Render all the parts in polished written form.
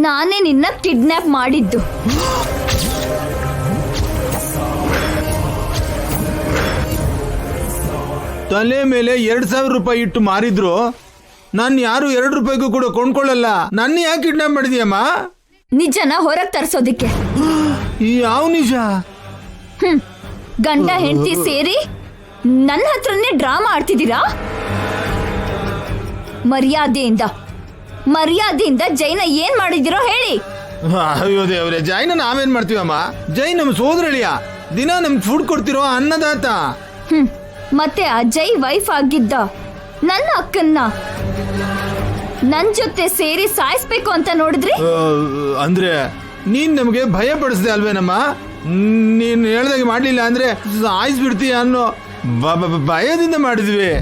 ನಾನೇ ನಿನ್ನ ಕಿಡ್ನಾಪ್ ಮಾಡಿದ್ದು. ತಲೆ ಮೇಲೆ 2,000 ರೂಪಾಯಿ ಇಟ್ಟು ಮಾರಿದ್ರು ನಾನು ಯಾರು 2 ರೂಪಾಯಿಗೂ ಕೂಡ ಕೊಂಡ್ಕೊಳ್ಳಲ್ಲ. ನನ್ನ ಯಾಕೆ ಕಿಡ್ನಾಪ್ ಮಾಡಿದ್ಯಮ್ಮ? ನಿಜನ ಹೊರಗೆ ತರಿಸೋದಿಕ್ಕೆ. ಯಾವ ನಿಜ? ಗಂಡ ಹೆಂಡತಿ ಸೇರಿ ನನ್ನ ಹತ್ರನೇ ಡ್ರಾಮಾ ಆಡ್ತಿದ್ದೀರಾ? ಮರ್ಯಾದೆಯಿಂದ ಜೈನ ಏನ್ ಮಾಡಿದಿರೋ ಹೇಳಿ. ಅಯ್ಯೋ ದೇವ್ರೆ, ಜೈನ ನಾವೇನ್ ಮಾಡ್ತೀವಮ್ಮ? ಜೈ ನಮ್ಮ ಸೋದರಳಿಯ, ದಿನ ನಮ್ಗೆ ಫುಡ್ ಕೊಡ್ತಿರೋ ಅನ್ನದಾತ. ಮತ್ತೆ ಅಜಯ್ ವೈಫ್ ಆಗಿದ್ದ ನನ್ನ ಅಕ್ಕನ್ನ ನನ್ ಜೊತೆ ಸೇರಿ ಸಾಯಿಸ್ಬೇಕು ಅಂತ ನೋಡಿದ್ರಿ. ಅಂದ್ರೆ ನೀನ್ ನಮ್ಗೆ ಭಯ ಪಡಿಸ್ದೆ ಅಲ್ವೇನಮ್ಮ? ನೀನ್ ಹೇಳ್ದಾಗೆ ಮಾಡ್ಲಿಲ್ಲ ಅಂದ್ರೆ ಸಾಯಿಸ್ಬಿಡ್ತೀಯ ಅನ್ನೋ ಭಯದಿಂದ ಮಾಡಿದ್ವಿ.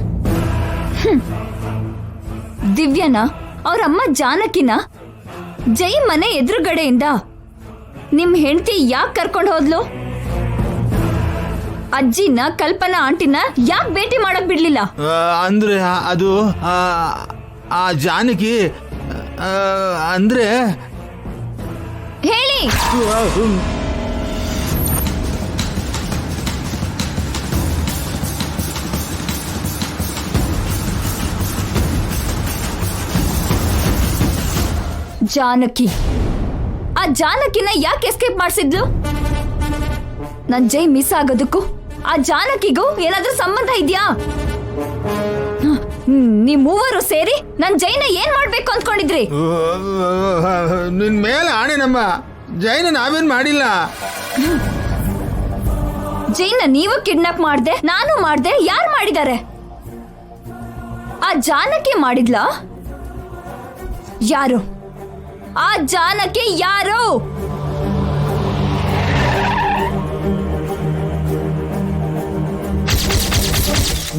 ದಿವ್ಯನ ಅವ್ರಮ್ಮ ಜಾನಕಿನ ಜೈ ಮನೆ ಎದುರುಗಡೆಯಿಂದ ನಿಮ್ ಹೆಂಡತಿ ಯಾಕೆ ಕರ್ಕೊಂಡು ಹೋದ್ಲು? ಅಜ್ಜಿನ ಕಲ್ಪನಾ ಆಂಟಿನ ಯಾಕೆ ಭೇಟಿ ಮಾಡಕ್ ಬಿಡ್ಲಿಲ್ಲ? ಅಂದ್ರೆ ಅದು ಆ ಜಾನಕಿ ಅಂದ್ರೆ ಹೇಳಿ. ಜಾನಕಿ, ಆ ಜಾನಕಿನ ಯಾಕೆ ಎಸ್ಕೇಪ್ ಮಾಡಿಸಿದ್ಲು? ನನ್ ಜೈ ಮಿಸ್ ಆಗೋದಕ್ಕೂ ಆ ಜಾನಕಿಗೂ ಏನಾದ್ರೂ ಸಂಬಂಧ ಇದೆಯಾ? ನೀವ್ ಮೂವರು ಸೇರಿ ನನ್ ಜೈನ ಏನ್ ಮಾಡ್ಬೇಕು ಅಂದ್ಕೊಂಡಿದ್ರಿ? ನಿನ್ ಮೇಲೆ ಆಣೆ ನಮ್ಮ ಜೈನ ನಾವೇನ್ ಮಾಡಿಲ್ಲ. ಜೈನ ನೀವು ಕಿಡ್ನಾಪ್ ಮಾಡ್ದೆ, ನಾನು ಮಾಡ್ದೆ, ಯಾರು ಮಾಡಿದ್ದಾರೆ? ಆ ಜಾನಕಿ ಮಾಡಿದ್ಲಾ? ಯಾರು ಆ ಜಾನಕಿ? ಯಾರು?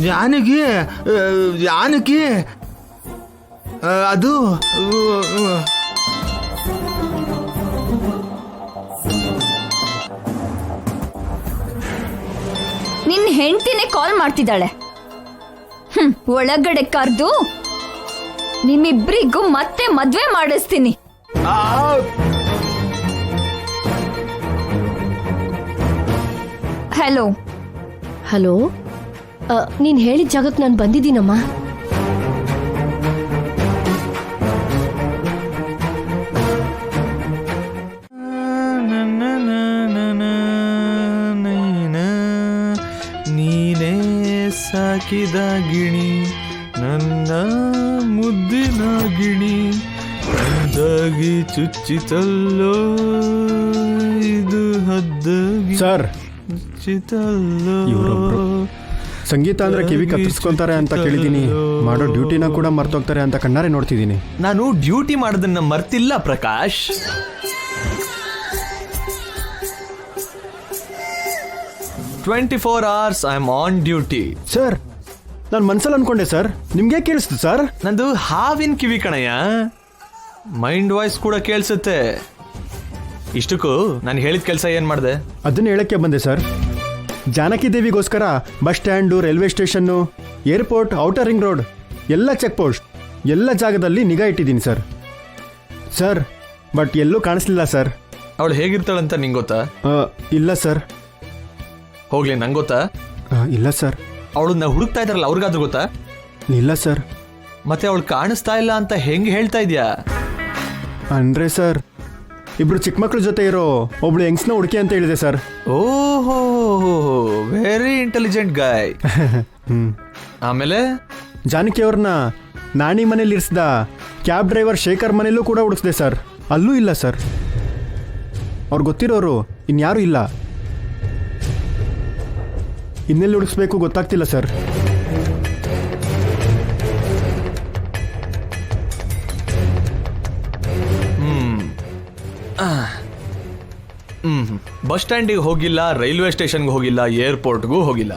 ಜಾನಕಿ ಅದು ನಿನ್ನ ಹೆಂಡತಿನೇ ಕಾಲ್ ಮಾಡ್ತಿದ್ದಾಳೆ. ಒಳಗಡೆ ಕರೆದು ನಿಮ್ಮಿಬ್ರಿಗೂ ಮತ್ತೆ ಮದ್ವೆ ಮಾಡಿಸ್ತೀನಿ. ಹಲೋ ಹಲೋ, ನೀನ್ ಹೇಳಿದ ಜಾಗಕ್ಕೆ ನಾನು ಬಂದಿದ್ದೀನಮ್ಮ. ನೀನೇ ಸಾಕಿದ ಗಿಣಿ, ನನ್ನ ಮುದ್ದಿನ ಗಿಣಿ, ಅಂದಾಗಿ ಚುಚ್ಚಿತಲ್ಲೋ ಇದು ಹದ್ದಾಗಿ ಸರ್ ಚುಚ್ಚಿತಲ್ಲೋ. ಸಂಗೀತ ಅಂದ್ರೆ ಕಿವಿ ಕತ್ತರಿಸ್ಕೊಂತಾರೆ ಅಂತ ಕೇಳಿದೀನಿ, ಮಾಡೋ ಡ್ಯೂಟಿನ ಕೂಡ ಮರ್ತೋಗ್ತಾರೆ ಅಂತ ಕಣ್ಣಾರೆ ನೋಡ್ತಿದ್ದೀನಿ. ನಾನು ಡ್ಯೂಟಿ ಮಾಡೋದನ್ನ ಮರ್ತಿಲ್ಲ Prakash. "24 hours I am on duty." Sir, ನಾನು ಮನ್ಸಲ್ಲಿ ಅನ್ಕೊಂಡೆ ಸರ್, ನಿಮ್ಗೆ ಕೇಳಿಸ್ತು ಸರ್? ನಂದು ಹಾವಿನ ಕಿವಿ ಕಣಯ್ಯ, ಮೈಂಡ್ ವಾಯ್ಸ್ ಕೂಡ ಕೇಳಿಸುತ್ತೆ. ಇಷ್ಟಕ್ಕೂ ನಾನು ಹೇಳಿದ ಕೆಲಸ ಏನ್ ಮಾಡಿದೆ? ಅದನ್ನ ಹೇಳಕ್ಕೆ ಬಂದೆ ಸರ್. ಜಾನಕಿ ದೇವಿಗೋಸ್ಕರ bus stand, railway station, airport, outer ring road, ಎಲ್ಲ ಚೆಕ್ ಪೋಸ್ಟ್, ಎಲ್ಲ ಜಾಗದಲ್ಲಿ ನಿಗಾ ಇಟ್ಟಿದ್ದೀನಿ ಸರ್. ಸರ್, ಬಟ್ ಎಲ್ಲೂ ಕಾಣಿಸ್ಲಿಲ್ಲ ಸರ್. ಅವಳು ಹೇಗಿರ್ತಾಳಂತ ನಿಂಗೆ ಗೊತ್ತಾ? ಇಲ್ಲ ಸರ್. ಹೋಗ್ಲಿ, ನಂಗೆ ಗೊತ್ತಾ? ಇಲ್ಲ ಸರ್. ಅವಳನ್ನ ಹುಡುಕ್ತಾ ಇದಾರಲ್ಲ, ಅವ್ರಿಗಾದ್ರೂ ಗೊತ್ತಾ? ಇಲ್ಲ ಸರ್. ಮತ್ತೆ ಅವಳು ಕಾಣಿಸ್ತಾ ಇಲ್ಲ ಅಂತ ಹೆಂಗೆ ಹೇಳ್ತಾ ಇದೆಯಾ? ಅಂದ್ರೆ ಸರ್, ಇಬ್ರು ಚಿಕ್ಕ ಮಕ್ಳ ಜೊತೆ ಇರೋ ಒಬ್ಳು ಯಂಗ್ಸ್ನ ಹುಡುಕಿ ಅಂತ ಹೇಳಿದೆ ಸರ್. ಓಹೋ, ವೆರಿ ಇಂಟೆಲಿಜೆಂಟ್ ಗಾಯ್. ಆಮೇಲೆ ಜಾನಕಿ ಅವ್ರನ್ನ ನಾಣಿ ಮನೇಲಿ ಇರಿಸಿದ ಕ್ಯಾಬ್ ಡ್ರೈವರ್ ಶೇಖರ್ ಮನೇಲೂ ಕೂಡ ಹುಡುಕ್ಸಿದೆ ಸರ್. ಅಲ್ಲೂ ಇಲ್ಲ ಸರ್. ಅವ್ರು ಗೊತ್ತಿರೋರು ಇನ್ಯಾರೂ ಇಲ್ಲ. ಇನ್ನೆಲ್ಲಿ ಹುಡುಕ್ಸ್ಬೇಕು ಗೊತ್ತಾಗ್ತಿಲ್ಲ ಸರ್. ಬಸ್ ಸ್ಟ್ಯಾಂಡಿಗೆ ಹೋಗಿಲ್ಲ, ರೈಲ್ವೆ ಸ್ಟೇಷನ್ಗೆ ಹೋಗಿಲ್ಲ, ಏರ್ಪೋರ್ಟ್ಗೂ ಹೋಗಿಲ್ಲ.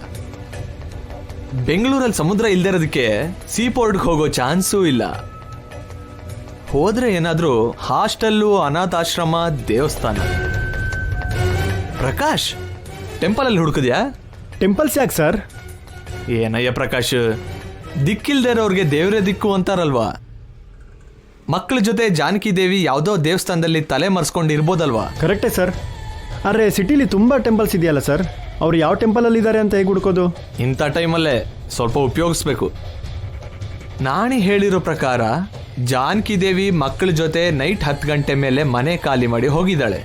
ಬೆಂಗಳೂರಲ್ಲಿ ಸಮುದ್ರ ಇಲ್ದೇ ಇರೋದಕ್ಕೆ ಸೀಪೋರ್ಟ್ಗೆ ಹೋಗೋ ಚಾನ್ಸೂ ಇಲ್ಲ. ಹೋದ್ರೆ ಏನಾದ್ರೂ ಹಾಸ್ಟೆಲ್ಲು, ಅನಾಥಾಶ್ರಮ, ದೇವಸ್ಥಾನ. ಪ್ರಕಾಶ್, ಟೆಂಪಲ್ ಅಲ್ಲಿ ಹುಡುಕಿದ್ಯಾ? ಟೆಂಪಲ್ಸ್ ಯಾಕೆ ಸರ್? ಏನಯ್ಯ ಪ್ರಕಾಶ್, ದಿಕ್ಕಿಲ್ದೇ ಇರೋರ್ಗೆ ದೇವ್ರೇ ದಿಕ್ಕು ಅಂತಾರಲ್ವಾ? ಮಕ್ಕಳ ಜೊತೆ ಜಾನಕಿ ದೇವಿ ಯಾವುದೋ ದೇವಸ್ಥಾನದಲ್ಲಿ ತಲೆ ಮರೆಸ್ಕೊಂಡು ಇರ್ಬೋದಲ್ವಾ? ಕರೆಕ್ಟೇ ಸರ್. ಆದರೆ ಸಿಟಿಲಿ ತುಂಬ ಟೆಂಪಲ್ಸ್ ಇದೆಯಲ್ಲ ಸರ್, ಅವ್ರು ಯಾವ ಟೆಂಪಲಲ್ಲಿ ಇದ್ದಾರೆ ಅಂತ ಹೇಗೆ ಹುಡ್ಕೋದು? ಇಂಥ ಟೈಮಲ್ಲೇ ಸ್ವಲ್ಪ ಉಪಯೋಗಿಸ್ಬೇಕು. ನಾಣಿ ಹೇಳಿರೋ ಪ್ರಕಾರ ಜಾನಕಿ ದೇವಿ ಮಕ್ಕಳ ಜೊತೆ ನೈಟ್ 10 ಗಂಟೆ ಮೇಲೆ ಮನೆ ಖಾಲಿ ಮಾಡಿ ಹೋಗಿದ್ದಾಳೆ.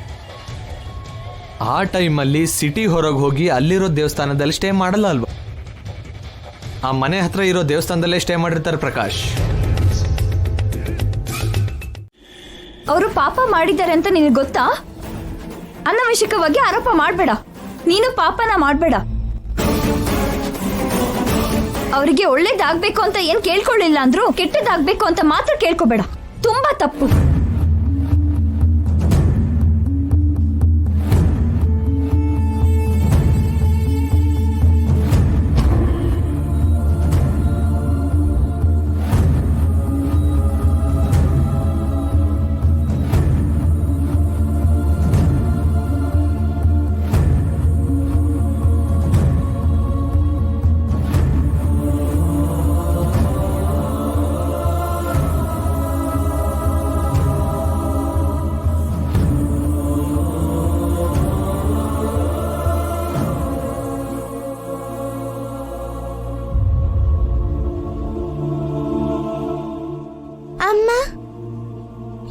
ಆ ಟೈಮಲ್ಲಿ ಸಿಟಿ ಹೊರಗೆ ಹೋಗಿ ಅಲ್ಲಿರೋ ದೇವಸ್ಥಾನದಲ್ಲಿ ಸ್ಟೇ ಮಾಡಲ್ಲ ಅಲ್ವಾ? ಆ ಮನೆ ಹತ್ರ ಇರೋ ದೇವಸ್ಥಾನದಲ್ಲೇ ಸ್ಟೇ ಮಾಡಿರ್ತಾರೆ ಪ್ರಕಾಶ್. ಅವರು ಪಾಪ ಮಾಡಿದ್ದಾರೆ ಅಂತ ನಿನಗೆ ಗೊತ್ತಾ? ಅನವಶ್ಯಕವಾಗಿ ಆರೋಪ ಮಾಡಬೇಡ. ನೀನು ಪಾಪನ ಮಾಡಬೇಡ. ಅವರಿಗೆ ಒಳ್ಳೇದಾಗ್ಬೇಕು ಅಂತ ಏನ್ ಕೇಳ್ಕೊಳ್ಳಿಲ್ಲ ಅಂದ್ರು ಕೆಟ್ಟದಾಗ್ಬೇಕು ಅಂತ ಮಾತ್ರ ಕೇಳ್ಕೋಬೇಡ. ತುಂಬಾ ತಪ್ಪು. ಅಮ್ಮ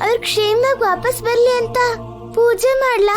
ಅವ್ರ ಕ್ಷೇಮವಾಗಿ ವಾಪಸ್ ಬರ್ಲಿ ಅಂತ ಪೂಜೆ ಮಾಡ್ಲಾ?